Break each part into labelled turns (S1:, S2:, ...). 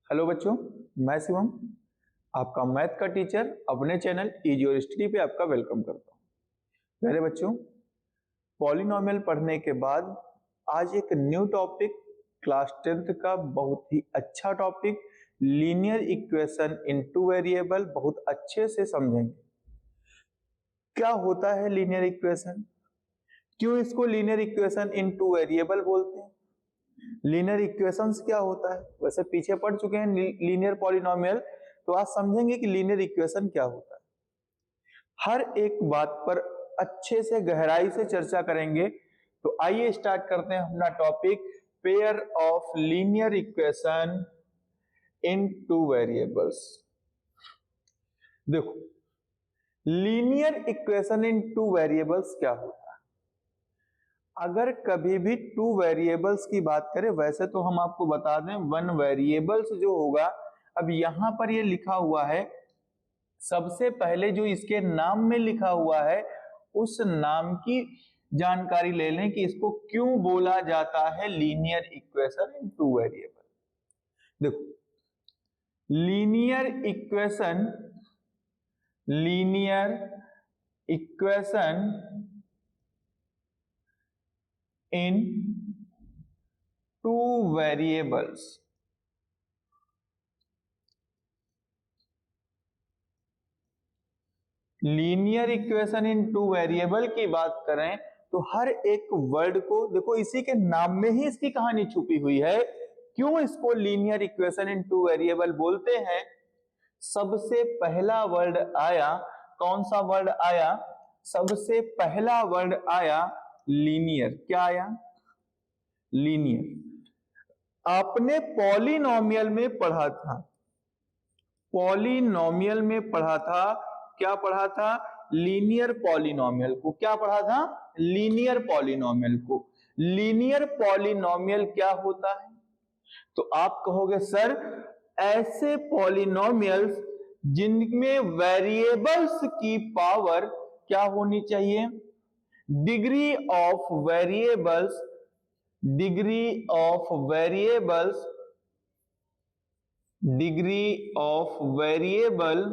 S1: Hello बच्चों, मैं शिवम, आपका मैथ का टीचर अपने चैनल इजी और स्टडी पे आपका वेलकम करता हूँ। मेरे बच्चों, पॉलिनोमियल पढ़ने के बाद आज एक न्यू टॉपिक क्लास 10th का बहुत ही अच्छा topic linear equation in two variable बहुत अच्छे से समझेंगे। क्या होता है लीनियर इक्वेशन, क्यों इसको linear equation in two variable बोलते हैं, लीनियर इक्वेशंस क्या होता है। वैसे पीछे पढ़ चुके हैं लीनियर पॉलिनोमियल, तो आज समझेंगे कि लीनियर इक्वेशन क्या होता है। हर एक बात पर अच्छे से गहराई से चर्चा करेंगे। तो आइए स्टार्ट करते हैं अपना topic, pair of linear equation in two variables. देखो, linear equation in two variables क्या होता है। अगर कभी भी टू वेरिएबल्स की बात करें, वैसे तो हम आपको बता दें वन वेरिएबल्स जो होगा, अब यहां पर ये लिखा हुआ है, सबसे पहले जो इसके नाम में लिखा हुआ है उस नाम की जानकारी ले लें कि इसको क्यों बोला जाता है linear equation in two variable. देखो, linear equation in two variables, linear equation in two variable की बात करें तो हर एक वर्ड को देखो, इसी के नाम में ही इसकी कहानी छुपी हुई है। क्यों इसको linear equation in two variable बोलते हैं। सबसे पहला वर्ड आया, कौन सा वर्ड आया, सबसे पहला वर्ड आया लीनियर। क्या आया, लीनियर। आपने पॉलिनोमियल में पढ़ा था, पॉलिनोमियल में पढ़ा था, क्या पढ़ा था, लीनियर पॉलिनोमियल को। क्या पढ़ा था, लीनियर पॉलिनोमियल को। लीनियर पॉलिनोमियल क्या होता है, तो आप कहोगे सर ऐसे पॉलिनोमियल्स जिनमें वेरिएबल्स की पावर क्या होनी चाहिए, degree of variables, degree of variables, degree of variable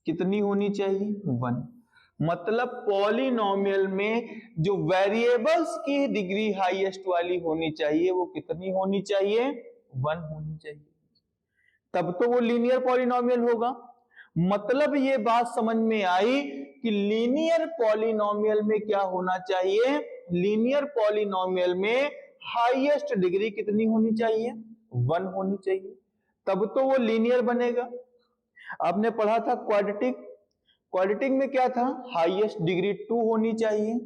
S1: कितनी होनी चाहिए, वन। मतलब पॉलिनोमियल में जो वेरिएबल्स की डिग्री हाईएस्ट वाली होनी चाहिए वो कितनी होनी चाहिए, वन होनी चाहिए, तब तो वो लीनियर पॉलिनोमियल होगा। मतलब ये बात समझ में आई कि लीनियर पॉलिनोमियल में क्या होना चाहिए, लीनियर पॉलिनोमियल में हाईएस्ट डिग्री कितनी होनी चाहिए, वन होनी चाहिए, तब तो वो लीनियर बनेगा। आपने पढ़ा था क्वाड्रेटिक, क्वाड्रेटिक में क्या था, हाईएस्ट डिग्री टू होनी चाहिए,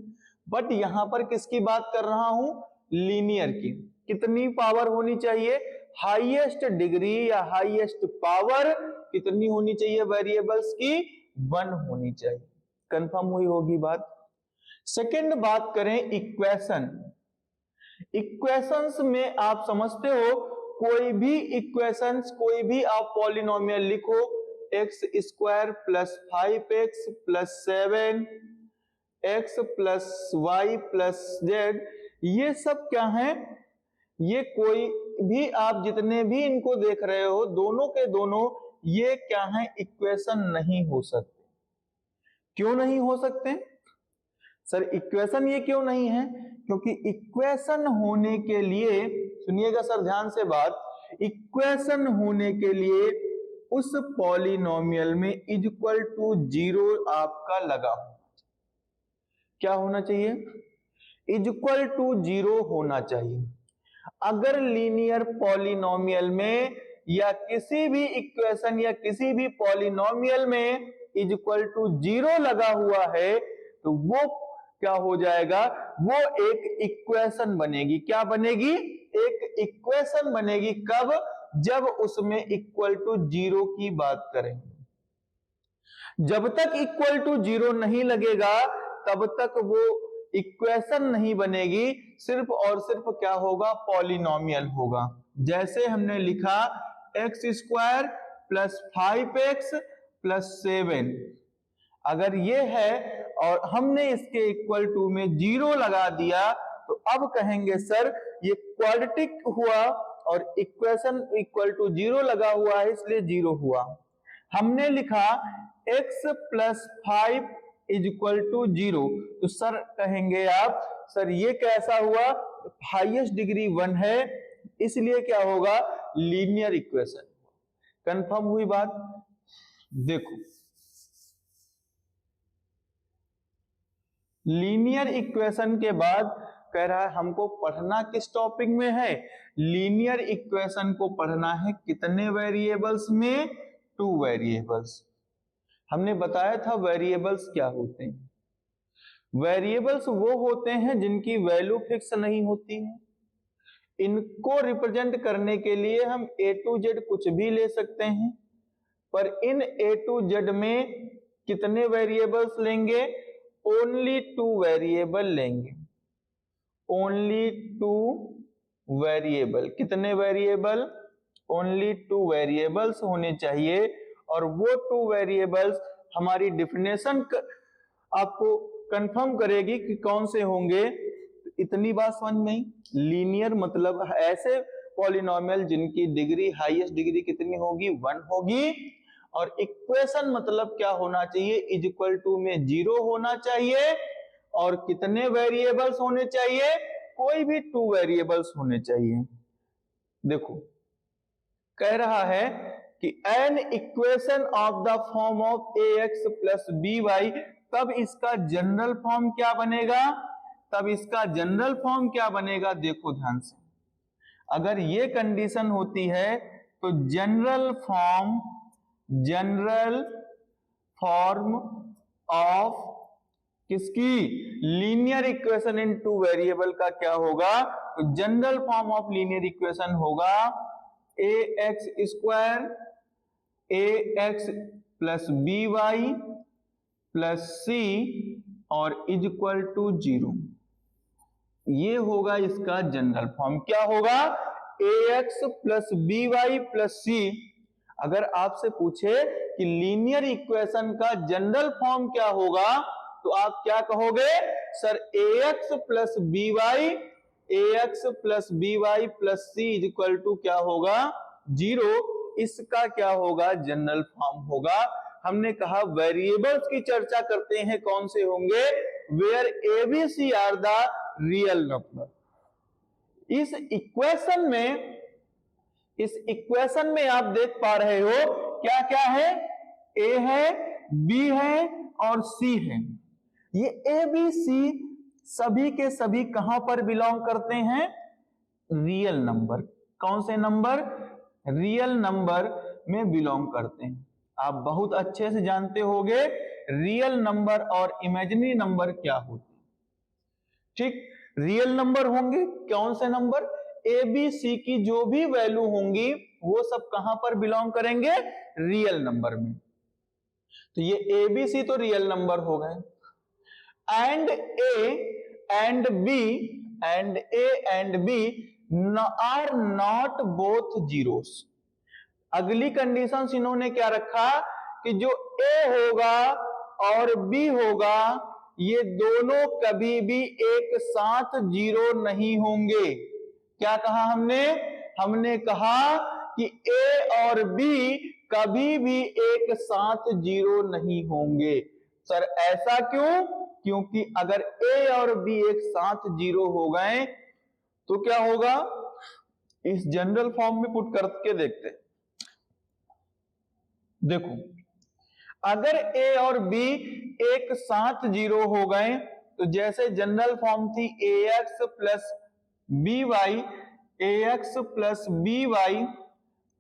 S1: बट यहां पर किसकी बात कर रहा हूं, लीनियर की। कितनी पावर होनी चाहिए, हाईएस्ट डिग्री या हाईएस्ट पावर कितनी होनी चाहिए वेरिएबल्स की, वन होनी चाहिए। कंफर्म हुई होगी बात। सेकंड बात करें इक्वेशन, इक्वेशंस में आप समझते हो कोई भी इक्वेशंस, कोई भी आप पॉलिनोमियल लिखो, x square plus 5x plus 7 x plus y plus z, ये सब क्या है, ये कोई भी आप जितने भी इनको देख रहे हो दोनों के दोनों ये क्या है, इक्वेशन नहीं हो सकते। क्यों नहीं हो सकते सर, इक्वेशन ये क्यों नहीं है, क्योंकि इक्वेशन होने के लिए, सुनिएगा सर ध्यान से बात, इक्वेशन होने के लिए उस पॉलिनोमियल में इक्वल टू जीरो आपका लगा होना चाहिए। क्या होना चाहिए, इक्वल टू जीरो होना चाहिए। अगर लीनियर पॉलिनोमियल में या किसी भी इक्वेशन या किसी भी पॉलिनोमियल में इक्वल टू जीरो लगा हुआ है तो वो क्या हो जाएगा, वो एक इक्वेशन बनेगी। क्या बनेगी, एक इक्वेशन बनेगी। कब, जब उसमें इक्वल टू जीरो की बात करेंगे। जब तक इक्वल टू जीरो नहीं लगेगा तब तक वो इक्वेशन नहीं बनेगी, सिर्फ और सिर्फ क्या होगा, पॉलिनोमियल होगा। जैसे हमने लिखा x square plus 5x plus 7, अगर ये है और हमने इसके इक्वल टू में जीरो लगा दिया तो अब कहेंगे सर ये क्वाड्रेटिक हुआ और इक्वेशन इक्वल टू 0 लगा हुआ है इसलिए 0 हुआ। हमने लिखा x plus 5 is equal to 0, तो सर कहेंगे आप सर ये कैसा हुआ, हाईएस्ट डिग्री 1 है इसलिए क्या होगा, लीनियर इक्वेशन। कंफर्म हुई बात। देखो लीनियर इक्वेशन के बाद कह रहा है हमको पढ़ना किस टॉपिक में है, लीनियर इक्वेशन को पढ़ना है कितने वेरिएबल्स में, 2 वेरिएबल्स। हमने बताया था वेरिएबल्स क्या होते हैं। वेरिएबल्स वो होते हैं जिनकी वैल्यू फिक्स नहीं होती है। इनको रिप्रेजेंट करने के लिए हम A to Z कुछ भी ले सकते हैं, पर इन A to Z में कितने वेरिएबल्स लेंगे, ओनली 2 वेरिएबल लेंगे, ओनली 2 वेरिएबल। कितने वेरिएबल, ओनली 2 वेरिएबल्स होने चाहिए। और वो 2 वेरिएबल्स हमारी डेफिनेशन आपको कंफर्म करेगी कि कौन से होंगे। इतनी बात समझ में ही, लीनियर मतलब ऐसे पॉलिनोमियल जिनकी डिग्री हाईएस्ट डिग्री कितनी होगी, 1 होगी। और इक्वेशन मतलब क्या होना चाहिए, इज इक्वल टू में 0 होना चाहिए। और कितने वेरिएबल्स होने चाहिए, कोई भी 2 वेरिएबल्स होने चाहिए। देखो कह रहा है कि an equation of the form of ax plus by, तब इसका जनरल फॉर्म क्या बनेगा, तब इसका जनरल फॉर्म क्या बनेगा। देखो ध्यान से, अगर ये कंडीशन होती है तो जनरल फॉर्म ऑफ किसकी, लीनियर इक्वेशन इन 2 वेरिएबल का क्या होगा, तो general form of linear equation होगा ax square ax plus by plus c और इज इक्वल टू 0। ये होगा इसका जनरल फॉर्म। क्या होगा, ax plus by plus c। अगर आपसे पूछे कि लीनियर इक्वेशन का जनरल फॉर्म क्या होगा, तो आप क्या कहोगे, sir ax plus by plus c is equal to क्या होगा, 0। इसका क्या होगा, जनरल फॉर्म होगा। हमने कहा वेरिएबल्स की चर्चा करते हैं, कौन से होंगे, where ABC are the real number. इस इक्वेशन में आप देख पा रहे हो क्या क्या है, A है, B है और C है। ये A B C सभी के सभी कहां पर बिलोंग करते हैं, रियल नंबर। कौन से नंबर, रियल नंबर में बिलोंग करते हैं। आप बहुत अच्छे से जानते होंगे रियल नंबर और इमेजिनरी नंबर क्या होते हैं। ठीक, रियल नंबर होंगे कौन से नंबर, ए बी सी की जो भी वैल्यू होंगी वो सब कहां पर बिलोंग करेंगे, रियल नंबर में। तो ये ए बी सी तो रियल नंबर हो गए। And a and b are not both zeros. अगली कंडीशन इन्होंने क्या रखा कि जो ए होगा और बी होगा ये दोनों कभी भी एक साथ जीरो नहीं होंगे। क्या कहा हमने कहा कि ए और बी कभी भी एक साथ जीरो नहीं होंगे। सर ऐसा क्यों, क्योंकि अगर ए और बी एक साथ जीरो हो गए तो क्या होगा, इस जनरल फॉर्म में पुट करके देखते हैं। देखो अगर ए और बी एक साथ जीरो हो गए तो जैसे जनरल फॉर्म थी ax plus b y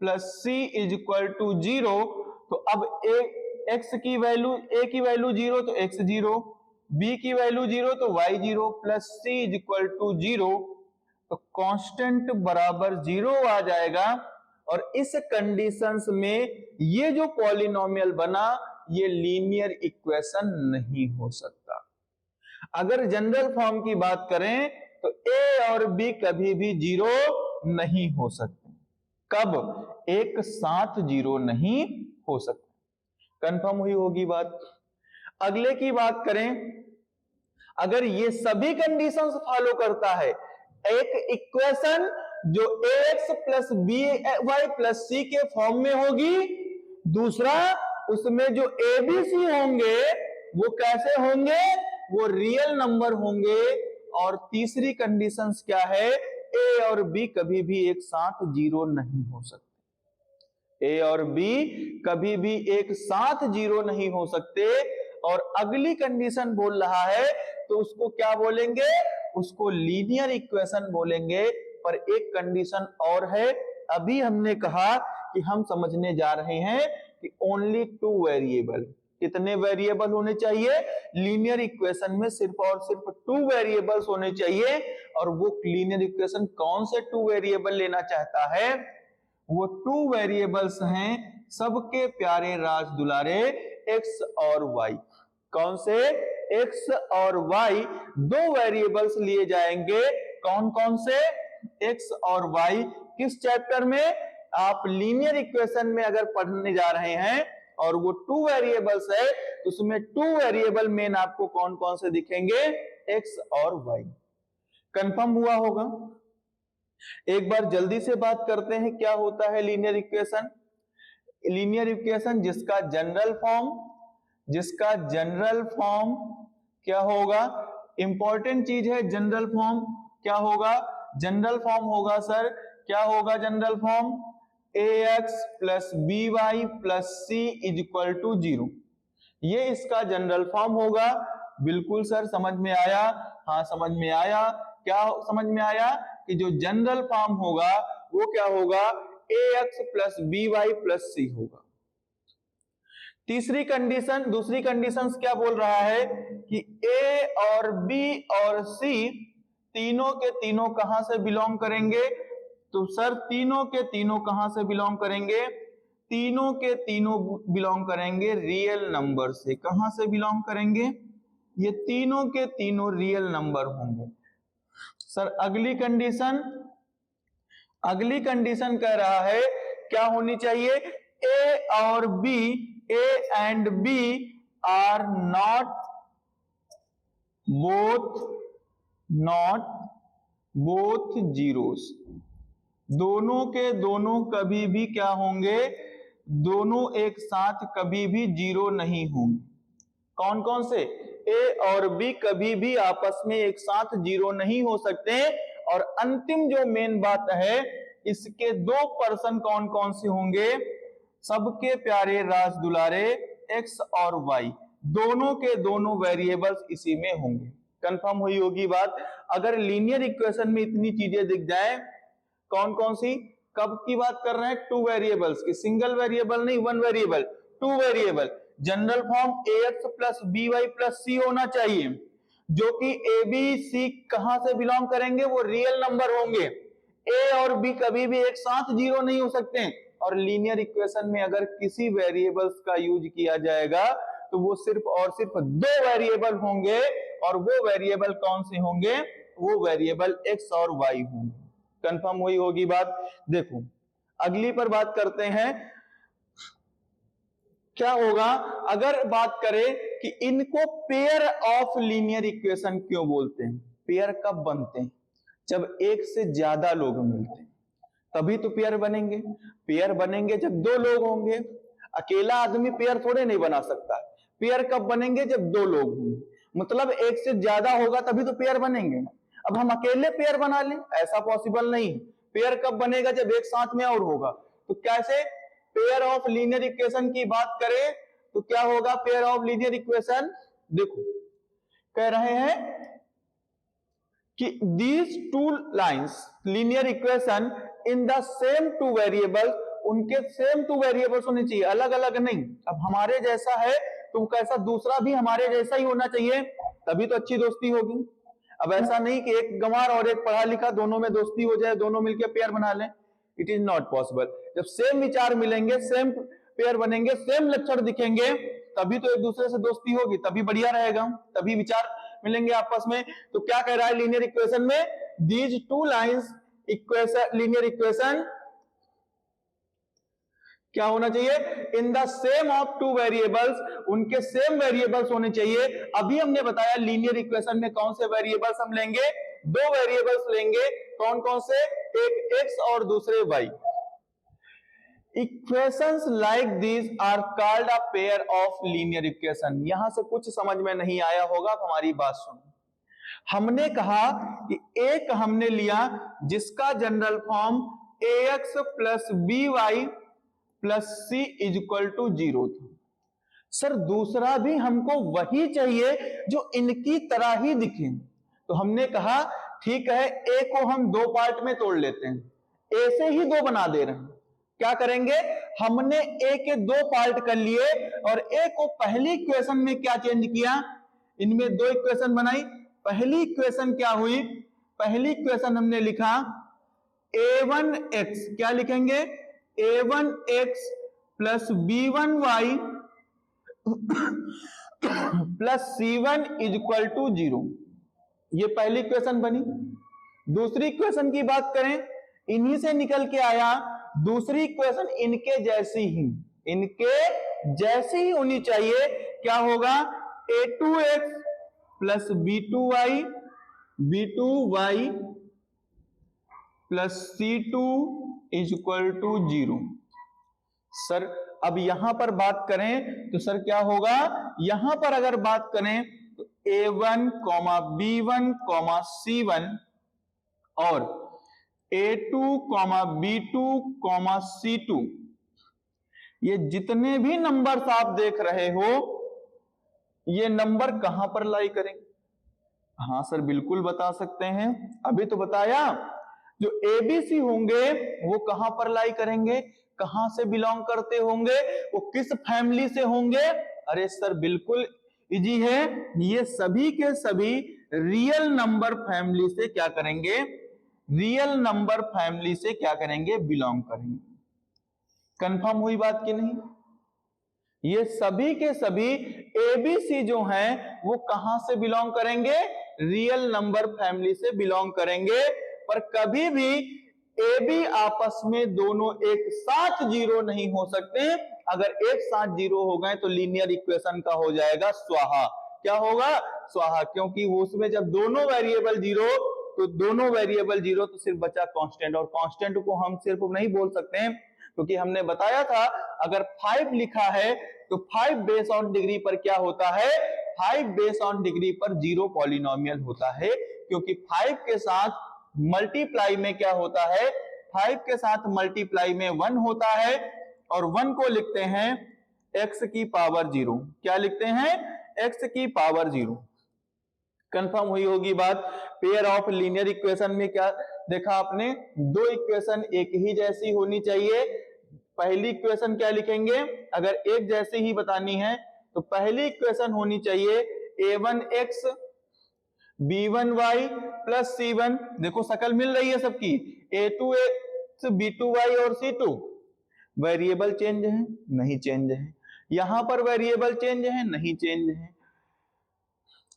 S1: plus c is equal to 0, तो अब x की वैल्यू, a की वैल्यू 0 तो x 0, b की वैल्यू 0 तो y 0 plus c is equal to 0, तो कांस्टेंट बराबर 0 आ जाएगा। और इस कंडीशंस में ये जो पॉलिनोमियल बना ये लीनियर इक्वेशन नहीं हो सकता। अगर जनरल फॉर्म की बात करें तो a और b कभी भी जीरो नहीं हो सकते। कब, एक साथ जीरो नहीं हो सकते। कंफर्म हुई होगी बात। अगले की बात करें, अगर ये सभी कंडीशंस फॉलो करता है, एक इक्वेशन जो ax plus by plus c के फॉर्म में होगी, दूसरा उसमें जो a b c होंगे वो कैसे होंगे, वो रियल नंबर होंगे, और तीसरी कंडीशन क्या है, a और b कभी भी एक साथ जीरो नहीं हो सकते, a और b कभी भी एक साथ जीरो नहीं हो सकते। और अगली कंडीशन बोल रहा है तो उसको क्या बोलेंगे, उसको लीनियर इक्वेशन बोलेंगे। पर एक कंडीशन और है, अभी हमने कहा कि हम समझने जा रहे हैं कि ओनली टू वेरिएबल, कितने वेरिएबल होने चाहिए लीनियर इक्वेशन में, सिर्फ और सिर्फ टू वेरिएबल्स होने चाहिए। और वो लीनियर इक्वेशन कौन से टू वेरिएबल लेना चाहता है, वो टू वेरिएबल्स हैं सबके प्यारे राज दुलारे, x और y। कौन से, x और y दो वेरिएबल्स लिए जाएंगे। कौन कौन से, x और y। किस चैप्टर में, आप लीनियर इक्वेशन में अगर पढ़ने जा रहे हैं और वो टू वेरिएबल्स है तो उसमें टू वेरिएबल मेन आपको कौन कौन से दिखेंगे, x और y। कंफर्म हुआ होगा। एक बार जल्दी से बात करते हैं क्या होता है लीनियर इक्वेशन। लीनियर इक्वेशन जिसका जनरल फॉर्म क्या होगा, इंपॉर्टेंट चीज है जनरल फॉर्म। क्या होगा जनरल फॉर्म, होगा सर, क्या होगा general form, ax plus by plus c is equal to 0। ये इसका जनरल फॉर्म होगा। बिल्कुल सर, समझ में आया, हाँ समझ में आया। क्या समझ में आया कि जो जनरल फॉर्म होगा वो क्या होगा, ax plus by plus c होगा। दूसरी कंडीशन क्या बोल रहा है कि a और b और c तीनों के तीनों कहां से बिलोंग करेंगे, तो सर तीनों के तीनों कहां से बिलोंग करेंगे, तीनों के तीनों बिलोंग करेंगे रियल नंबर से। कहां से बिलोंग करेंगे, ये तीनों के तीनों रियल नंबर होंगे। सर अगली कंडीशन कह रहा है क्या होनी चाहिए, a और b, a and b are not both zeros. दोनों के दोनों कभी भी क्या होंगे, दोनों एक साथ कभी भी जीरो नहीं होंगे। कौन कौन से, a और b कभी भी आपस में एक साथ जीरो नहीं हो सकते। और अंतिम जो मेन बात है, इसके दो पर्सन कौन कौन से होंगे, सबके प्यारे राज दुलारे x और y, दोनों के दोनों वेरिएबल्स इसी में होंगे। कंफर्म हुई होगी बात। अगर लीनियर इक्वेशन में इतनी चीजें दिख जाए, कौन कौन सी, कब की बात कर रहे हैं, टू वेरिएबल्स की, सिंगल वेरिएबल नहीं, one variable, two variable. General form ax plus by plus c होना चाहिए, जो कि a b c कहां से बिलोंग करेंगे, वो रियल नंबर होंगे। a और b कभी भी एक साथ जीरो नहीं हो सकते। और लीनियर इक्वेशन में अगर किसी वेरिएबल्स का यूज किया जाएगा तो वो सिर्फ और सिर्फ दो वेरिएबल होंगे, और वो वेरिएबल कौन से होंगे, वो वेरिएबल x और y होंगे। कंफर्म हुई होगी बात। देखो अगली पर बात करते हैं, क्या होगा अगर बात करें कि इनको पेयर ऑफ लीनियर इक्वेशन क्यों बोलते हैं। पेयर कब बनते हैं, जब एक से ज्यादा लोग मिलते हैं तभी तो पेयर बनेंगे। पेयर बनेंगे जब दो लोग होंगे, अकेला आदमी पेयर थोड़े नहीं बना सकता। पेयर कब बनेंगे, जब दो लोग होंगे, मतलब एक से ज्यादा होगा तभी तो पेयर बनेंगे। अब हम अकेले पेयर बना लें, ऐसा पॉसिबल नहीं। पेयर कब बनेगा, जब एक साथ में और होगा। तो कैसे, पेयर ऑफ लीनियर इक्वेशन की बात करें तो क्या होगा पेयर ऑफ लीनियर इक्वेशन, देखो कह रहे हैं कि these two lines linear equation in the same two variables, उनके सेम टू वेरिएबल्स होने चाहिए, अलग अलग नहीं। अब हमारे जैसा है तो कैसा, दूसरा भी हमारे जैसा ही होना चाहिए, तभी तो अच्छी दोस्ती होगी। अब ऐसा नहीं कि एक गंवार और एक पढ़ा लिखा दोनों में दोस्ती हो जाए, दोनों मिलकर पेयर बना लें, इट इज नॉट पॉसिबल। जब सेम विचार मिलेंगे, सेम पेयर बनेंगे, सेम लक्षण दिखेंगे, तभी तो एक दूसरे से दोस्ती होगी, तभी बढ़िया रहेगा, तभी विचार मिलेंगे आपस में। तो क्या कह रहा है लीनियर इक्वेशन में, these two lines equation, linear equation क्या होना चाहिए, in the same of two variables, उनके सेम वेरिएबल्स होने चाहिए। अभी हमने बताया लीनियर इक्वेशन में कौन से वेरिएबल्स हम लेंगे, दो वेरिएबल्स लेंगे, कौन कौन से, एक x और दूसरे y। Equations like this are called a pair of linear equation. यहां से कुछ समझ में नहीं आया होगा, अब हमारी बात सुनो। हमने कहा कि एक हमने लिया जिसका general form ax plus by plus c is equal to 0 था। सर दूसरा भी हमको वही चाहिए जो इनकी तरह ही दिखे, तो हमने कहा ठीक है, a को हम दो पार्ट में तोड़ लेते हैं, a से ही दो बना दे रहे हैं। क्या करेंगे, हमने a के दो पार्ट कर लिए और a को पहली इक्वेशन में क्या चेंज किया, इनमें दो इक्वेशन बनाई। पहली इक्वेशन क्या हुई, पहली इक्वेशन हमने लिखा a1x, क्या लिखेंगे, a1x plus b1y plus c1 is equal to 0। ये पहली इक्वेशन बनी। दूसरी इक्वेशन की बात करें, इन्हीं से निकल के आया दूसरी इक्वेशन इनके जैसी ही होनी चाहिए। क्या होगा, a2x plus b2y plus c2 is equal to 0। Sir अब यहां पर बात करें तो सर क्या होगा, यहां पर अगर बात करें तो a1, b1, c1 और a2, b2, c2, ये जितने भी नंबर्स आप देख रहे हो, ये नंबर कहां पर लाई करेंगे? हाँ सर बिल्कुल बता सकते हैं, अभी तो बताया। जो एबीसी होंगे वो कहां पर लाई करेंगे, कहां से बिलोंग करते होंगे, वो किस फैमिली से होंगे? अरे सर बिल्कुल इजी है, ये सभी के सभी रियल नंबर फैमिली से क्या करेंगे, रियल नंबर फैमिली से क्या करेंगे, बिलोंग करेंगे। कंफर्म हुई बात कि नहीं? ये सभी के सभी एबीसी जो हैं वो कहां से बिलोंग करेंगे, रियल नंबर फैमिली से बिलोंग करेंगे। पर कभी भी ए बी आपस में दोनों एक साथ जीरो नहीं हो सकते। अगर एक साथ जीरो हो गए तो लीनियर इक्वेशन का हो जाएगा स्वाहा। क्या होगा, स्वाहा, क्योंकि उसमें जब दोनों वेरिएबल जीरो तो दोनों वेरिएबल जीरो तो सिर्फ बचा कांस्टेंट, और कांस्टेंट को हम सिर्फ नहीं बोल सकते हैं क्योंकि हमने बताया था अगर 5 लिखा है तो 5 बेस ऑन डिग्री पर क्या होता है, 5 बेस ऑन डिग्री पर जीरो पॉलिनोमियल होता है, क्योंकि 5 के साथ मल्टीप्लाई में क्या होता है, 5 के साथ मल्टीप्लाई में 1 होता है और 1 को लिखते हैं x की पावर 0। क्या लिखते हैं, x की पावर 0। कंफर्म हुई होगी बात। पेयर ऑफ लीनियर इक्वेशन में क्या देखा आपने, दो इक्वेशन एक ही जैसी होनी चाहिए। पहली इक्वेशन क्या लिखेंगे, अगर एक जैसी ही बतानी है तो पहली इक्वेशन होनी चाहिए a1x b1y प्लस c1। देखो शकल मिल रही है सबकी, a2x b2y और c2। वेरिएबल चेंज है, नहीं चेंज है। यहां पर वेरिएबल चेंज है, नहीं चेंज है।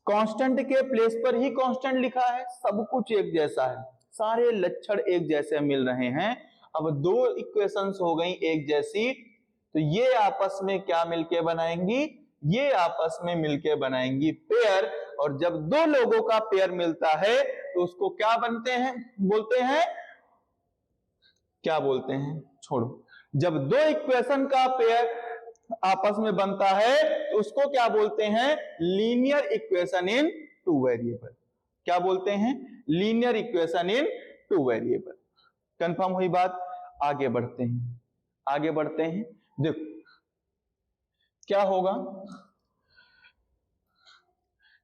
S1: कांस्टेंट के प्लेस पर ही कांस्टेंट लिखा है, सब कुछ एक जैसा है, सारे लक्षण एक जैसे मिल रहे हैं। अब दो इक्वेशंस हो गई एक जैसी, तो ये आपस में क्या मिलके बनाएंगी, ये आपस में मिलके बनाएंगी पेयर। और जब दो लोगों का पेयर मिलता है तो उसको क्या बनते हैं, बोलते हैं, क्या बोलते हैं, छोड़ो। जब दो इक्वेशन का पेयर आपस में बनता है तो उसको क्या बोलते हैं, linear equation in two variable. क्या बोलते हैं, linear equation in two variable. Confirm हुई बात। आगे बढ़ते हैं, आगे बढ़ते हैं। देखो क्या होगा,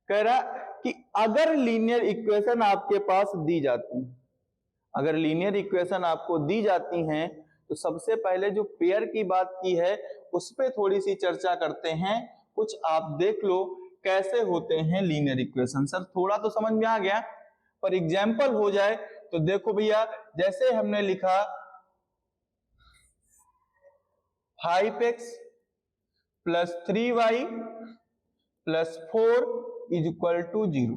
S1: कह रहा कि अगर लीनियर इक्वेशन आपके पास दी जाती है, अगर लीनियर इक्वेशन आपको दी जाती हैं तो सबसे पहले जो पेयर की बात की है उस पे थोड़ी सी चर्चा करते हैं। कुछ आप देख लो कैसे होते हैं लीनियर इक्वेशन। सर थोड़ा तो समझ में आ गया, पर एग्जाम्पल हो जाए तो देखो भैया, जैसे हमने लिखा 5x plus 3y plus 4 is equal to 0।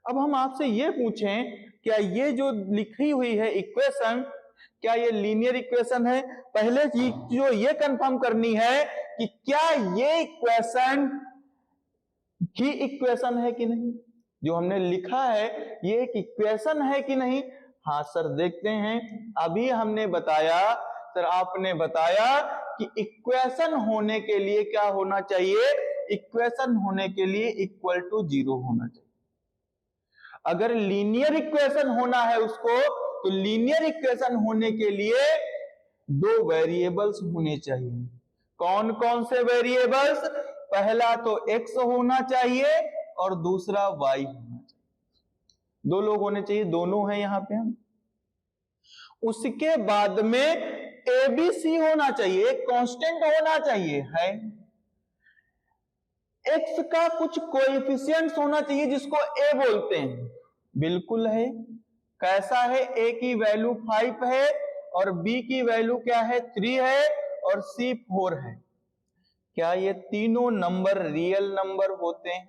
S1: अब हम आपसे ये पूछें, क्या ये जो लिखी हुई है इक्वेशन, क्या ये लीनियर इक्वेशन है? पहले चीज जो ये कंफर्म करनी है कि क्या ये इक्वेशन की इक्वेशन है कि नहीं। जो हमने लिखा है ये एक इक्वेशन है कि नहीं? हाँ सर, देखते हैं। अभी हमने बताया सर, आपने बताया कि इक्वेशन होने के लिए क्या होना चाहिए? इक्वेशन होने के लिए इक्वल टू 0 होना चाहिए। अगर लीनियर इक्वेशन होना है उसको, तो लीनियर इक्वेशन होने के लिए दो वेरिएबल्स होने चाहिए। कौन कौन से वेरिएबल्स? पहला तो x होना चाहिए और दूसरा y होना चाहिए। दो लोग होने चाहिए, दोनों हैं यहां पे हम। उसके बाद में ABC होना चाहिए, एक कांस्टेंट होना चाहिए है। x का कुछ कोएफिशिएंट्स होना चाहिए जिसको a बोलते हैं। बिल्कुल है। कैसा है? a की वैल्यू 5 है और b की वैल्यू क्या है? 3 है और c 4 है। क्या ये तीनों नंबर रियल नंबर होते हैं?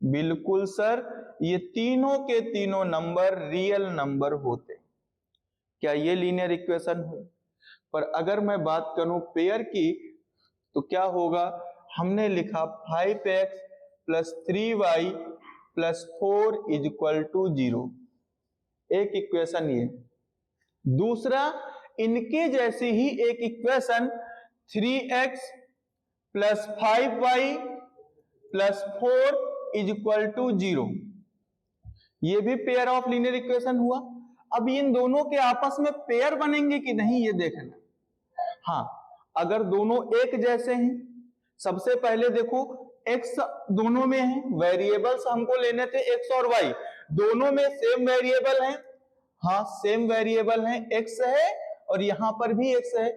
S1: बिल्कुल सर, ये तीनों के तीनों नंबर रियल नंबर होते हैं। क्या ये लीनियर इक्वेशन हुई? पर अगर मैं बात करूं पेयर की, तो क्या होगा? हमने लिखा 5x plus 3y plus 4 is equal to 0। एक इक्वेशन ये। दूसरा, इनके जैसी ही एक equation 3x plus 5y plus 4 is equal to 0। ये भी पेयर ऑफ लीनियर इक्वेशन हुआ। अब इन दोनों के आपस में पेयर बनेंगे कि नहीं, ये देखना। हाँ, अगर दोनों एक जैसे हैं, सबसे पहले देखो x दोनों में है, वेरिएबल्स हमको लेने थे x और y, दोनों में सेम वेरिएबल है। हाँ, सेम वेरिएबल है, x है और यहां पर भी x है,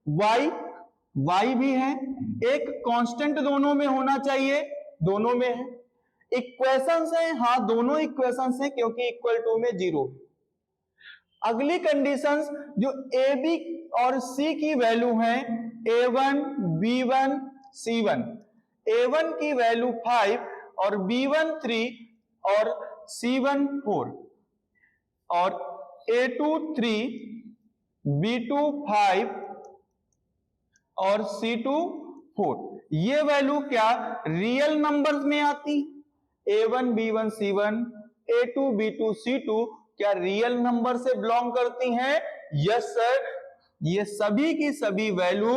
S1: y भी है। एक कांस्टेंट दोनों में होना चाहिए, दोनों में है। इक्वेशंस है, हाँ दोनों इक्वेशंस है क्योंकि इक्वल टू में 0। अगली कंडीशंस जो ए बी और सी की वैल्यू है, a1 b1 c1, a1 की वैल्यू 5 और b1 3 और c1 4 और a2 3 b2 5 और c2 4, ये वैल्यू क्या रियल नंबर्स में आती? a1 b1 c1 a2 b2 c2 क्या रियल नंबर से बिलोंग करती हैं? यस सर, ये सभी की सभी वैल्यू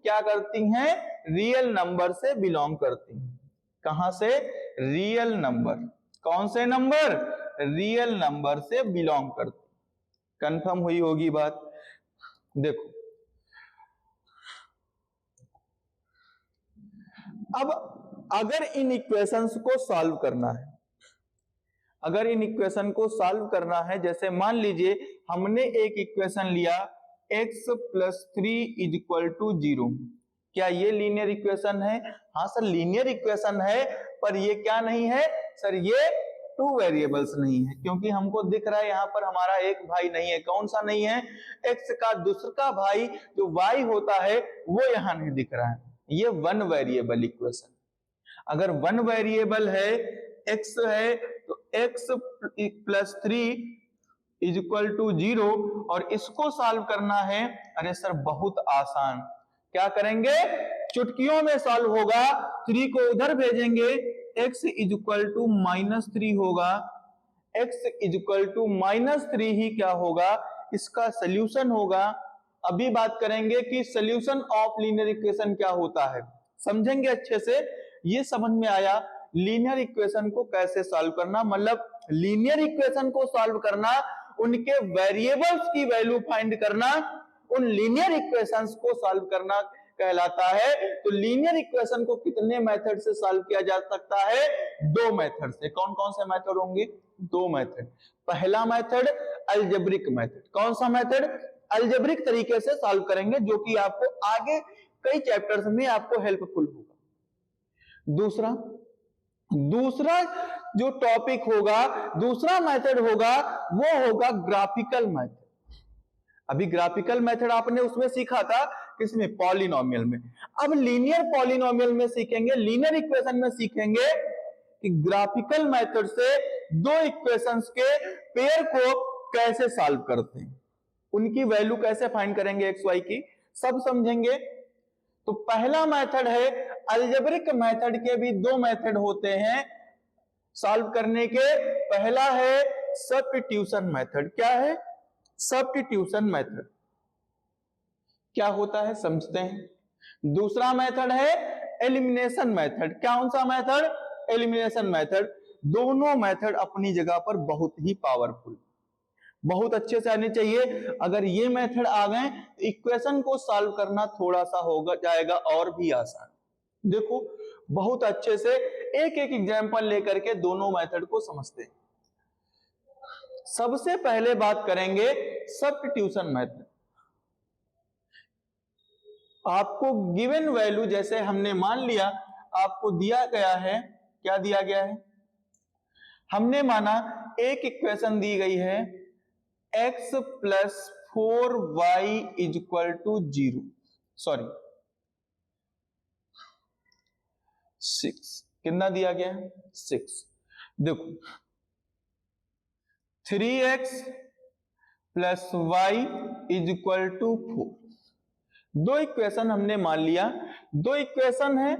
S1: क्या करती हैं? रियल नंबर से बिलोंग करती हैं। कहां से? Real number. कौन से नंबर? रियल नंबर से बिलोंग करती। कंफर्म हुई होगी बात। देखो अब अगर इन इक्वेशंस को सॉल्व करना है, अगर इन इक्वेशन को सॉल्व करना है, जैसे मान लीजिए हमने एक इक्वेशन लिया x plus 3 is equal to 0, क्या ये लीनियर इक्वेशन है? हाँ सर, लीनियर इक्वेशन है, पर ये क्या नहीं है सर? ये टू वेरिएबल्स नहीं है, क्योंकि हमको दिख रहा है यहां पर हमारा एक भाई नहीं है। कौन सा नहीं है? x का दूसरा भाई जो y होता है वो यहां नहीं दिख रहा है। ये वन वेरिएबल इक्वेशन। अगर वन वेरिएबल है, x है, तो x plus 3 is equal to 0 और इसको सॉल्व करना है। अरे सर बहुत आसान, क्या करेंगे? चुटकियों में सॉल्व होगा। 3 को उधर भेजेंगे, x इज इक्वल टू -3 होगा। x इज इक्वल टू -3 ही क्या होगा? इसका सोल्यूशन होगा। अभी बात करेंगे कि सोल्यूशन ऑफ लीनियर इक्वेशन क्या होता है, समझेंगे अच्छे से। ये समझ में आया लीनियर इक्वेशन को कैसे सॉल्व करना, मतलब लीनियर इक्वेशन को सॉल्व करना, उनके वेरिएबल्स की वैल्यू फाइंड करना, उन लीनियर इक्वेशंस को सॉल्व करना कहलाता है। तो लीनियर इक्वेशन को कितने मेथड से सॉल्व किया जा सकता है? दो मेथड से। कौन कौन से मेथड होंगे? दो मेथड। पहला मेथड अलजेब्रिक मेथड। कौन सा मेथड? अलजेब्रिक तरीके से सॉल्व करेंगे, जो कि आपको आगे कई चैप्टर्स में आपको हेल्पफुल होगा। दूसरा जो टॉपिक होगा, दूसरा मेथड होगा, वो होगा ग्राफिकल मेथड। अभी ग्राफिकल मेथड आपने उसमें सीखा था, किसमें? पॉलिनोमियल में। अब लीनियर पॉलिनोमियल में सीखेंगे, लीनियर इक्वेशन में सीखेंगे कि ग्राफिकल मेथड से दो इक्वेशंस के पेयर को कैसे सॉल्व करते हैं, उनकी वैल्यू कैसे फाइंड करेंगे एक्स वाई की, सब समझेंगे। तो पहला मेथड है अलजेब्रिक मेथड। के भी दो मेथड होते हैं, सॉल्व करने के। पहला है सब्स्टिट्यूशन मेथड। क्या है सब्स्टिट्यूशन मेथड? क्या होता है समझते हैं। दूसरा मेथड है एलिमिनेशन मेथड। कौन सा मेथड? Elimination method. दोनों मेथड अपनी जगह पर बहुत ही पावरफुल, बहुत अच्छे से आने चाहिए। अगर ये मेथड आ गए तो इक्वेशन को सॉल्व करना थोड़ा सा होगा जाएगा और भी आसान। देखो बहुत अच्छे से एक एक एग्जांपल लेकर के दोनों मेथड को समझते हैं। सबसे पहले बात करेंगे सब्स्टिट्यूशन मेथड। आपको गिवन वैल्यू, जैसे हमने मान लिया आपको दिया गया है, क्या दिया गया है, हमने माना एक इक्वेशन दी गई है x plus 4y is equal to 0, sorry 6, कितना दिया गया है 6। देखो 3x plus y is equal to 4, दो इक्वेशन हमने मान लिया। दो इक्वेशन है,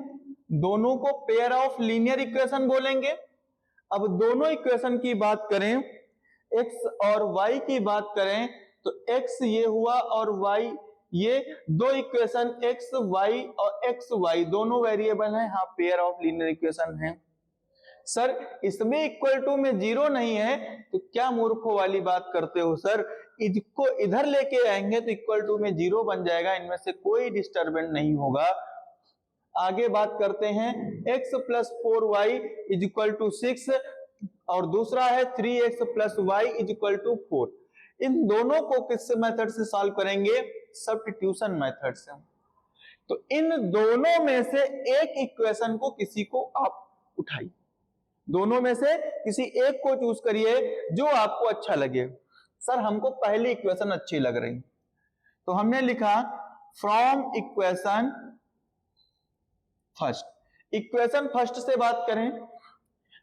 S1: दोनों को पेयर ऑफ लीनियर इक्वेशन बोलेंगे। अब दोनों इक्वेशन की बात करें, x और y की बात करें तो x ये हुआ और y ये, दो इक्वेशन x y और x y दोनों वेरिएबल हैं, हाँ पेयर ऑफ लीनियर इक्वेशन है। सर इसमें इक्वल टू में 0 नहीं है तो क्या मूर्खों वाली बात करते हो सर, इसको इधर लेके आएंगे तो इक्वल टू में 0 बन जाएगा, इनमें से कोई डिस्टर्बेंस नहीं होगा। आगे बात करते हैं x plus 4y is equal to 6 और दूसरा है 3x plus y is equal to 4। इन दोनों को किस मेथड से सॉल्व करेंगे? सब्स्टिट्यूशन मेथड से। तो इन दोनों में से एक इक्वेशन को किसी को आप उठाइए, दोनों में से किसी एक को चूज करिए जो आपको अच्छा लगे। सर हमको पहली इक्वेशन अच्छी लग रही, तो हमने लिखा from equation first. Equation first से बात करें,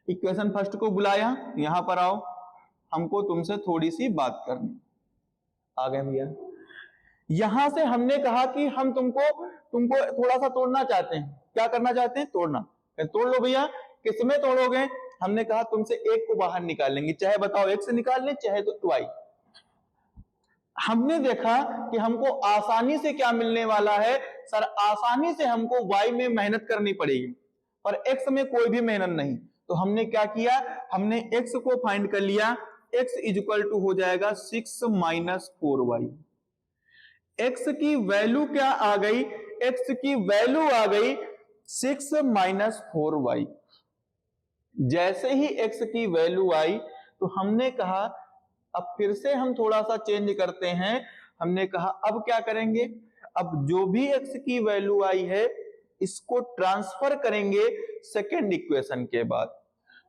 S1: इक्वेशन फर्स्ट को बुलाया, यहां पर आओ, हमको तुमसे थोड़ी सी बात करनी। आ गए भैया। यहां से हमने कहा कि हम तुमको थोड़ा सा तोड़ना चाहते हैं। क्या करना चाहते हैं? तोड़ना। तोड़ लो भैया। किसमें तोड़ोगे? हमने कहा तुमसे एक को बाहर निकाल लेंगे, चाहे बताओ एक से निकाल लें चाहे तो y। हमने देखा कि हमको आसानी से क्या मिलने वाला है, सर आसानी से हमको y में मेहनत करनी पड़ेगी और x में कोई भी मेहनत नहीं। तो हमने क्या किया, हमने x को फाइंड कर लिया, x इज इक्वल टू हो जाएगा 6 माइनस 4y। x की वैल्यू क्या आ गई? x की वैल्यू आ गई 6 माइनस 4y। जैसे ही x की वैल्यू आई तो हमने कहा अब फिर से हम थोड़ा सा चेंज करते हैं। हमने कहा अब क्या करेंगे, अब जो भी x की वैल्यू आई है इसको ट्रांसफर करेंगे सेकेंड इक्वेशन के बाद।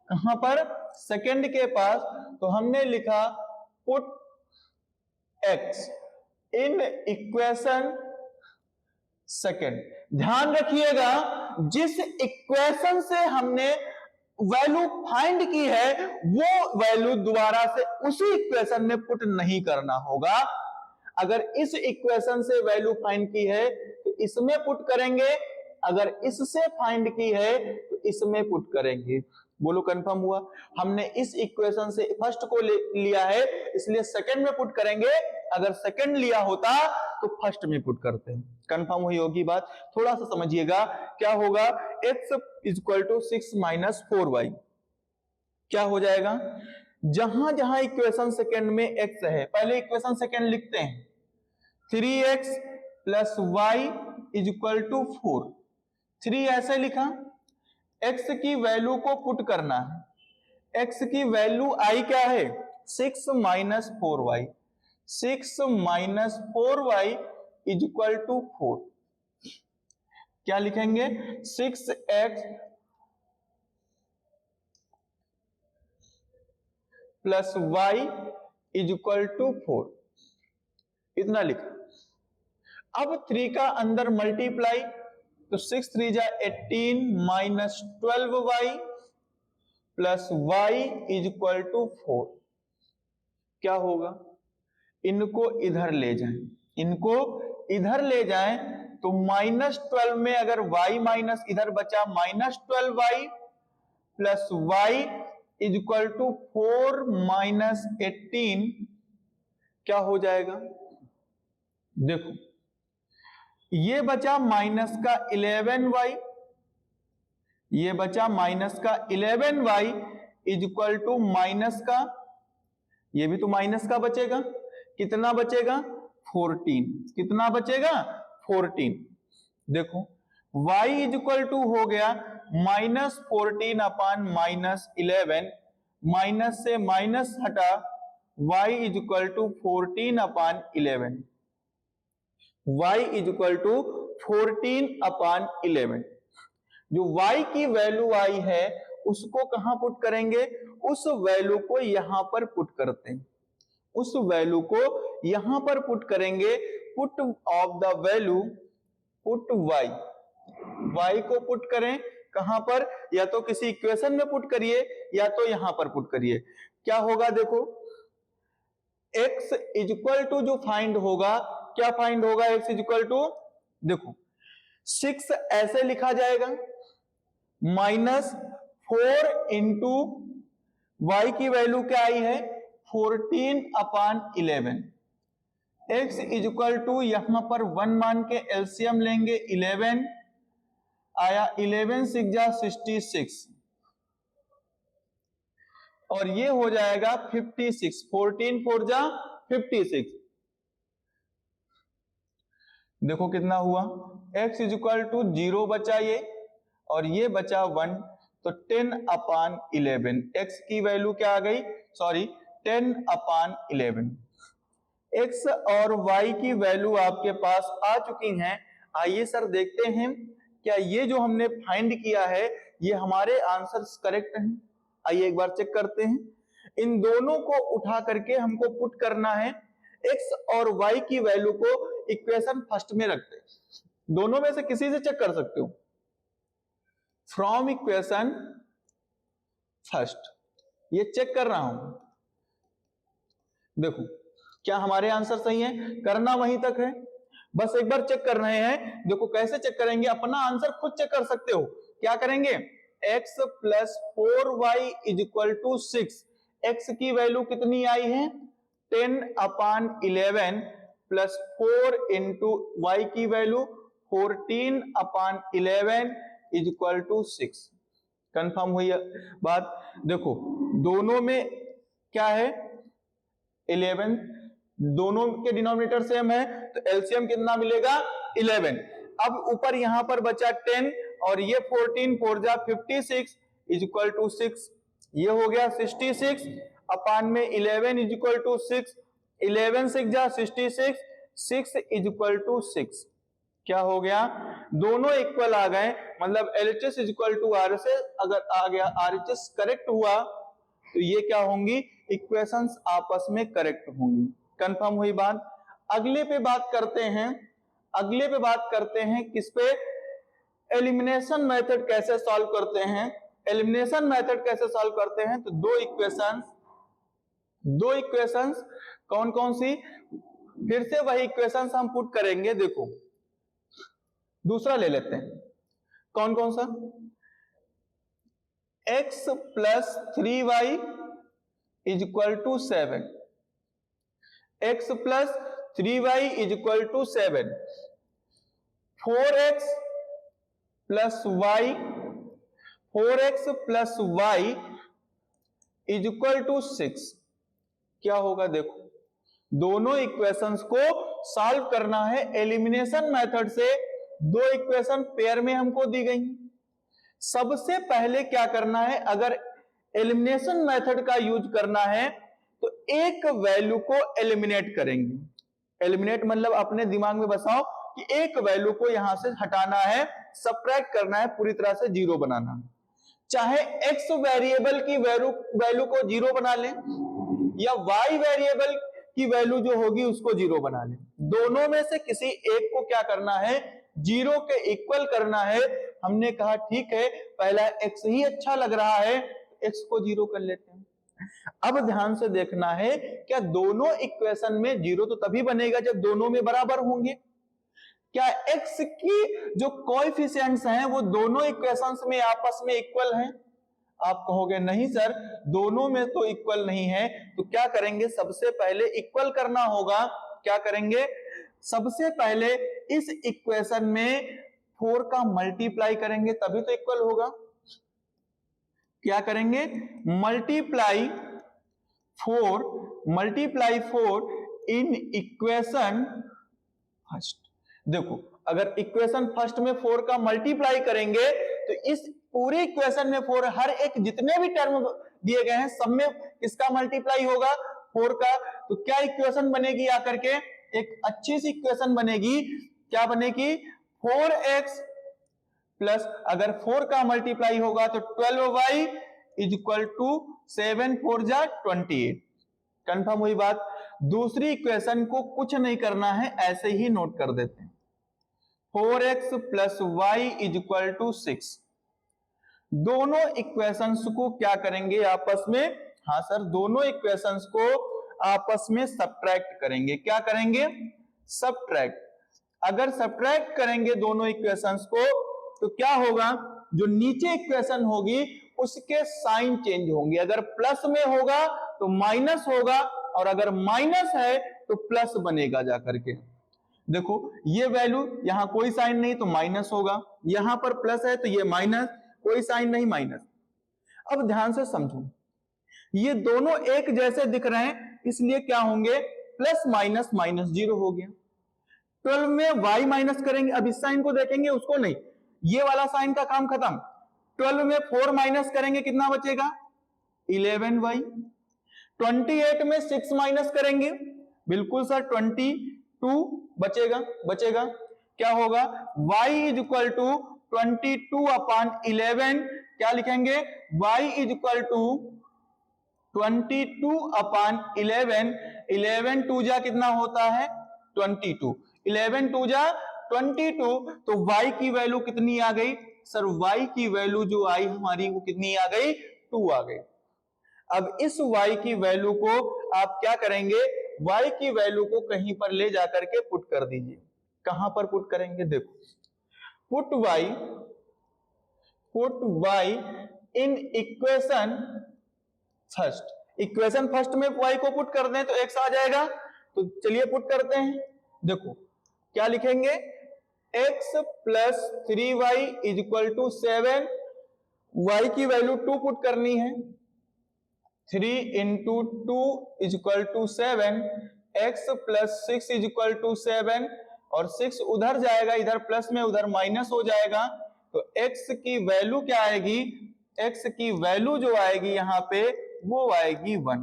S1: कहां पर? सेकेंड के पास। तो हमने लिखा put x in equation second. ध्यान रखिएगा जिस इक्वेशन से हमने वैल्यू फाइंड की है वो वैल्यू दोबारा से उसी इक्वेशन में पुट नहीं करना होगा। अगर इस इक्वेशन से वैल्यू फाइंड की है तो इसमें पुट करेंगे, अगर इससे फाइंड की है तो इसमें पुट करेंगे। बोलो कंफर्म हुआ? हमने इस इक्वेशन से फर्स्ट को लिया है इसलिए सेकंड में पुट करेंगे, अगर सेकंड लिया होता तो फर्स्ट में पुट करते हैं। कंफर्म हुई होगी बात? थोड़ा सा समझिएगा क्या होगा। x is equal to 6 minus 4y क्या हो जाएगा? जहां जहां इक्वेशन सेकंड में x है पहले इक्वेशन सेकंड लिखते हैं। 3x plus y is equal to 4। 3 ऐसे लिखा, x की वैल्यू को पुट करना है। x की वैल्यू i क्या है? 6 minus 4y। 6 minus 4y is equal to 4। क्या लिखेंगे? 6x plus y is equal to 4, इतना लिखा। अब 3 का अंदर मल्टीप्लाई तो 6 3 जा 18 minus 12y plus y is equal to 4। क्या होगा? इनको इधर ले जाएं, इनको इधर ले जाएं तो माइनस 12 में अगर y माइनस इधर बचा minus 12y plus y is equal to 4 minus 18 क्या हो जाएगा? देखो ये बचा माइनस का 11y, ये बचा माइनस का 11y is equal to minus का, ये भी तो माइनस का बचेगा, कितना बचेगा? 14। कितना बचेगा? 14। देखो y इज इक्वल टू हो गया माइनस 14 अपान माइनस 11, माइनस से माइनस हटा, y is equal to 14 upon 11, y is equal to 14 upon 11। जो y की वैल्यू आई है उसको कहां पुट करेंगे? उस वैल्यू को यहां पर पुट करते हैं, उस वैल्यू को यहां पर पुट करेंगे। Put off the value, put y को पुट करें कहां पर? या तो किसी इक्वेशन में पुट करिए या तो यहां पर पुट करिए। क्या होगा? देखो x इज इक्वल टू जो फाइंड होगा, क्या फाइंड होगा? x इज इक्वल टू, देखो 6 ऐसे लिखा जाएगा, माइनस 4 इंटू y की वैल्यू क्या आई है? 14 upon 11। x is equal to यहां पर 1 मान के एलसीएम लेंगे, 11 आया, 11 6 जा 66 और ये हो जाएगा 56, 14 4 जा 56। देखो कितना हुआ? x इज इक्वल टू 0 बचा ये और ये बचा 1, तो 10 अपान 11, x की वैल्यू क्या आ गई? Sorry 10 upon 11। x और y की वैल्यू आपके पास आ चुकी हैं। आइए सर देखते हैं क्या ये जो हमने फाइंड किया है ये हमारे आंसर्स करेक्ट हैं। आइए एक बार चेक करते हैं। इन दोनों को उठा करके हमको पुट करना है, x और y की वैल्यू को इक्वेशन फर्स्ट में रखते हैं। दोनों में से किसी से चेक कर सकते हो, फ्रॉम इक्वेशन फर्स्ट, ये चेक कर रहा हूं। देखो क्या हमारे आंसर सही है? करना वहीं तक है, बस एक बार चेक कर रहे हैं। देखो कैसे चेक करेंगे, अपना आंसर खुद चेक कर सकते हो। क्या करेंगे? x plus 4y is equal to 6। x की वैल्यू कितनी आई है? 10 अपान 11 प्लस 4 इंटू y की value 14 upon 11 is equal to 6। Confirm हुई बात? देखो दोनों में क्या है? 11, दोनों के डिनोमिनेटर सेम है तो एलसीएम कितना मिलेगा? 11। अब ऊपर यहां पर बचा 10 और ये 14 4 जा 56 इज इक्वल टू 6, ये हो गया 66 अपान में 11 इज इक्वल टू 6, 11 6 जा 66, 6 इज इक्वल टू 6। क्या हो गया? दोनों इक्वल आ गए, मतलब LHS is equal to RHS। अगर आ गया RHS करेक्ट हुआ तो ये क्या होंगी? इक्वेशंस आपस में करेक्ट होंगी। कंफर्म हुई बात? अगले पे बात करते हैं, अगले पे बात करते हैं किस पे? एलिमिनेशन मेथड कैसे सॉल्व करते हैं। एलिमिनेशन मेथड कैसे सॉल्व करते हैं? तो दो इक्वेशंस कौन कौन सी? फिर से वही इक्वेशंस हम पुट करेंगे। देखो दूसरा ले लेते हैं, कौन कौन सा? x plus 3y is equal to 7, x plus 3y is equal to 7, 4x plus y, 4x plus y is equal to 6। क्या होगा? देखो दोनों इक्वेशंस को सॉल्व करना है एलिमिनेशन मेथड से। दो इक्वेशन पेयर में हमको दी गई। सबसे पहले क्या करना है? अगर एलिमिनेशन मेथड का यूज करना है तो एक वैल्यू को एलिमिनेट करेंगे। एलिमिनेट मतलब अपने दिमाग में बसाओ कि एक वैल्यू को यहां से हटाना है, सबट्रैक्ट करना है, पूरी तरह से जीरो बनाना है। चाहे x वेरिएबल की वैल्यू को जीरो बना लें या y वेरिएबल की वैल्यू जो होगी उसको जीरो बना लें। दोनों में से किसी एक को क्या करना है? जीरो के इक्वल करना है। हमने कहा ठीक है, पहला x ही अच्छा लग रहा है, x को जीरो कर लेते हैं। अब ध्यान से देखना है, क्या दोनों इक्वेशन में जीरो तो तभी बनेगा जब दोनों में बराबर होंगे। क्या x की जो कोएफिशिएंट्स हैं वो दोनों इक्वेशंस में आपस में इक्वल हैं? आप कहोगे नहीं सर दोनों में तो इक्वल नहीं है, तो क्या करेंगे, सबसे पहले इक्वल करना होगा। क्या करेंगे, सबसे पहले इस इक्वेशन में 4 का मल्टीप्लाई करेंगे तभी तो इक्वल होगा। क्या करेंगे, मल्टीप्लाई 4 इन इक्वेशन फर्स्ट। देखो अगर इक्वेशन फर्स्ट में 4 का मल्टीप्लाई करेंगे तो इस पूरे इक्वेशन में 4, हर एक जितने भी टर्म दिए गए हैं सब में किसका मल्टीप्लाई होगा, 4 का। तो क्या इक्वेशन बनेगी आकर के, एक अच्छी सी इक्वेशन बनेगी। क्या बनेगी, 4x प्लस, अगर 4 का मल्टीप्लाई होगा तो 12y इज इक्वल टू 7 4 जा 28। कंफर्म हुई बात। दूसरी इक्वेशन को कुछ नहीं करना है, ऐसे ही नोट कर देते हैं। 4x plus y is equal to 6। दोनों इक्वेशंस को क्या करेंगे आपस में, हाँ सर दोनों इक्वेशंस को आपस में सब्ट्रैक्ट करेंगे। क्या करेंगे, सब्ट्रैक्ट। अगर सब्ट्रैक्ट करेंगे दोनों इक्वेशंस को तो क्या होगा, जो नीचे इक्वेशन होगी उसके साइन चेंज होंगे। अगर प्लस में होगा तो माइनस होगा, और अगर माइनस है तो प्लस बनेगा जाकर के। देखो ये वैल्यू, यहां कोई साइन नहीं तो माइनस होगा, यहां पर प्लस है तो ये माइनस, कोई साइन नहीं माइनस। अब ध्यान से समझो, ये दोनों एक जैसे दिख रहे हैं इसलिए क्या होंगे, प्लस माइनस माइनस 0 हो गया। 12 में y माइनस करेंगे, अब इस साइन को देखेंगे उसको नहीं, ये वाला साइन का काम खत्म। 12 में 4 माइनस करेंगे कितना बचेगा, 11y। 28 में 6 माइनस करेंगे, बिल्कुल सर 22 बचेगा। क्या होगा, y is equal to 22 upon 11। क्या लिखेंगे, y is equal to 22 upon 11। 11 2 जा कितना होता है, 22। 11 2 जा 22, तो y की वैल्यू कितनी आ गई सर, y की वैल्यू जो आई हमारी वो कितनी आ गई, 2 आ गई। अब इस y की वैल्यू को आप क्या करेंगे, y की वैल्यू को कहीं पर ले जाकर के पुट कर दीजिए। कहां पर पुट करेंगे, देखो put y in equation first. Equation first में y को पुट कर दें तो x आ जाएगा, तो चलिए पुट करते हैं। देखो क्या लिखेंगे, x plus 3y is equal to 7। y की वैल्यू 2 पुट करनी है, 3 into 2 is equal to 7। x plus 6 is equal to 7, और 6 उधर जाएगा, इधर प्लस में उधर माइनस हो जाएगा, तो x की वैल्यू क्या आएगी, x की वैल्यू जो आएगी यहां पे वो आएगी 1।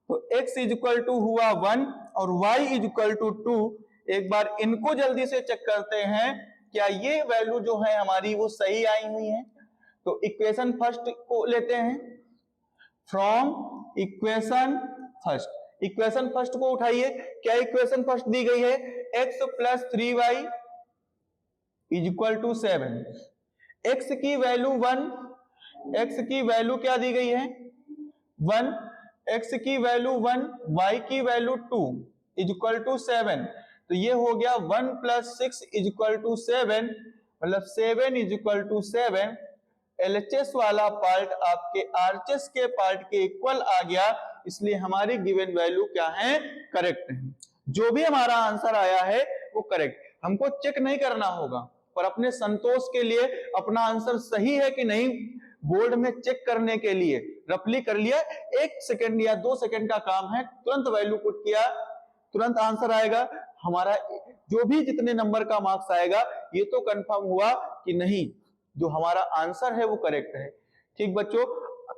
S1: तो x इज इक्वल टू हुआ 1 और y इज इक्वल टू 2। एक बार इनको जल्दी से चेक करते हैं, क्या ये वैल्यू जो है हमारी वो सही आई हुई है। तो इक्वेशन फर्स्ट को लेते हैं, from equation first. Equation first को उठाइए, क्या इक्वेशन फर्स्ट दी गई है, x plus 3y is equal to 7। x की वैल्यू 1, x की वैल्यू क्या दी गई है 1, x की वैल्यू 1, y की वैल्यू 2 इज इक्वल टू 7। तो ये हो गया 1 प्लस 6 इज इक्वल टू 7, मतलब 7 इज इक्वल टू 7। LHS वाला पार्ट आपके RHS के पार्ट के इक्वल आ गया, इसलिए हमारी गिवन वैल्यू क्या है, करेक्ट है। जो भी हमारा आंसर आया है वो करेक्ट। हमको चेक नहीं करना होगा, पर अपने संतोष के लिए अपना आंसर सही है कि नहीं बोर्ड में चेक करने के लिए रफली कर लिया, 1 सेकंड या 2 सेकंड का काम है, तुरंत वैल्यू पुट किया, तुरंत आंसर आएगा। हमारा जो भी जितने नंबर का मार्क्स आएगा ये तो कंफर्म हुआ कि नहीं जो हमारा आंसर है वो करेक्ट है। ठीक बच्चों,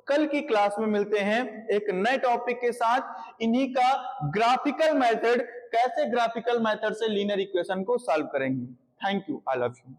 S1: कल की क्लास में मिलते हैं एक नए टॉपिक के साथ, इन्हीं का ग्राफिकल मेथड, कैसे ग्राफिकल मेथड से लीनियर इक्वेशन को सॉल्व करेंगे। Thank you, I love you.